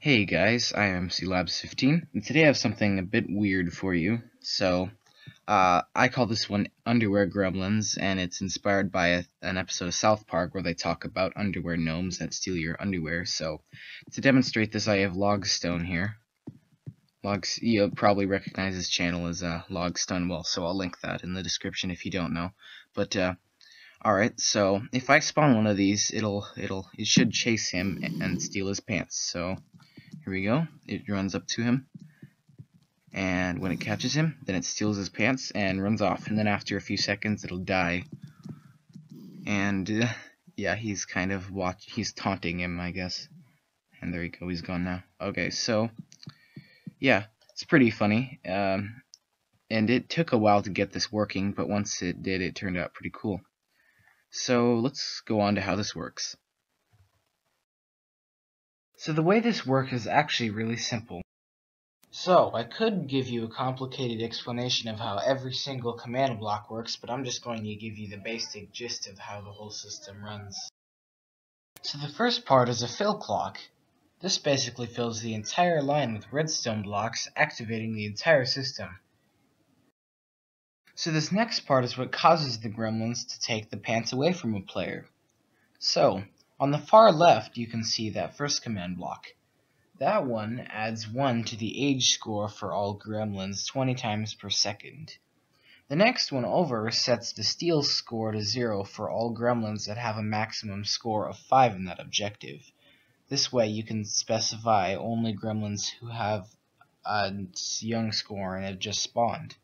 Hey guys, I am CLabs15, and today I have something a bit weird for you. I call this one Underwear Gremlins, and it's inspired by an episode of South Park where they talk about underwear gnomes that steal your underwear. So, to demonstrate this, I have Logstone here. You'll probably recognize his channel as Logstone, well, so I'll link that in the description if you don't know. But, alright, so if I spawn one of these, it should chase him and steal his pants, so... Here we go. It runs up to him, and when it catches him, then it steals his pants and runs off. And then after a few seconds, it'll die. And yeah, he's kind of he's taunting him, I guess. And there you go. He's gone now. Okay, so yeah, it's pretty funny. And it took a while to get this working, but once it did, it turned out pretty cool. So let's go on to how this works. So the way this works is actually really simple. So, I could give you a complicated explanation of how every single command block works, but I'm just going to give you the basic gist of how the whole system runs. So the first part is a fill clock. This basically fills the entire line with redstone blocks, activating the entire system. So this next part is what causes the gremlins to take the pants away from a player. So, on the far left you can see that first command block. That one adds 1 to the age score for all gremlins 20 times per second. The next one over sets the steal score to 0 for all gremlins that have a maximum score of 5 in that objective. This way you can specify only gremlins who have a young score and have just spawned.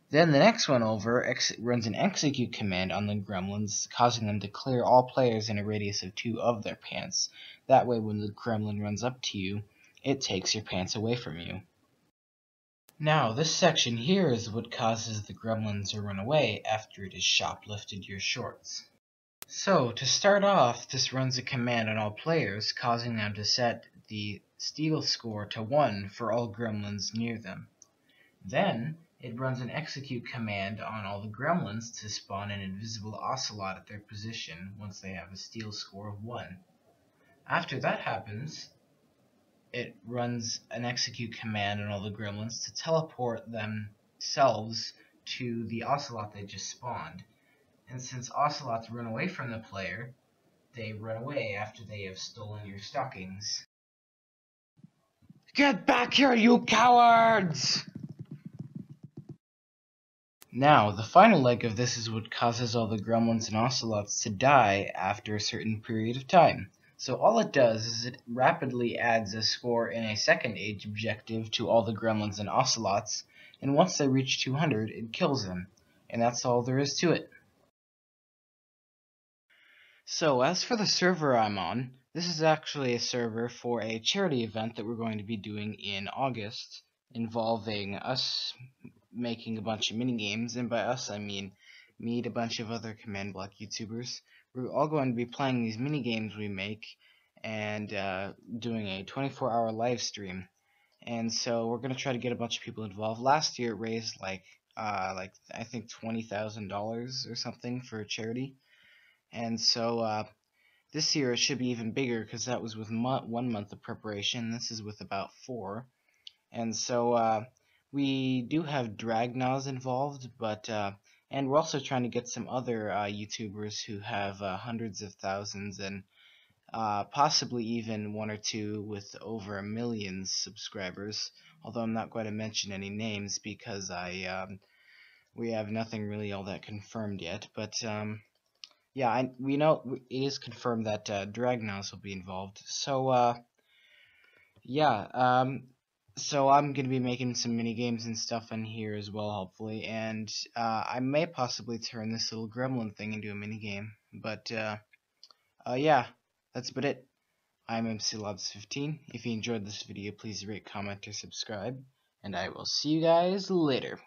Then the next one over runs an execute command on the gremlins, causing them to clear all players in a radius of 2 of their pants. That way when the gremlin runs up to you, it takes your pants away from you. Now this section here is what causes the gremlin to run away after it has shoplifted your shorts. So to start off, this runs a command on all players, causing them to set the steal score to 1 for all gremlins near them. Then it runs an execute command on all the gremlins to spawn an invisible ocelot at their position once they have a steal score of 1. After that happens, it runs an execute command on all the gremlins to teleport themselves to the ocelot they just spawned. And since ocelots run away from the player, they run away after they have stolen your stockings. Get back here, you cowards! Now, the final leg of this is what causes all the gremlins and ocelots to die after a certain period of time. So all it does is it rapidly adds a score in a second age objective to all the gremlins and ocelots, and once they reach 200, it kills them. And that's all there is to it. So as for the server I'm on, this is actually a server for a charity event that we're going to be doing in August, involving us making a bunch of mini-games, and by us I mean me and a bunch of other command block YouTubers. We're all going to be playing these mini-games we make and doing a 24-hour live stream. And so we're going to try to get a bunch of people involved. Last year it raised like I think $20,000 or something for charity. And so this year it should be even bigger because that was with 1 month of preparation. This is with about 4. And so we do have Dragnaws involved, but and we're also trying to get some other YouTubers who have hundreds of thousands and possibly even 1 or 2 with over 1 million subscribers. Although I'm not going to mention any names because we have nothing really all that confirmed yet. But yeah, we know it is confirmed that Dragnaws will be involved. So yeah. So I'm going to be making some mini games and stuff in here as well, hopefully, and I may possibly turn this little gremlin thing into a mini game. But yeah, that's about it. I'm MCLabs15. If you enjoyed this video, please rate, comment, or subscribe, and I will see you guys later.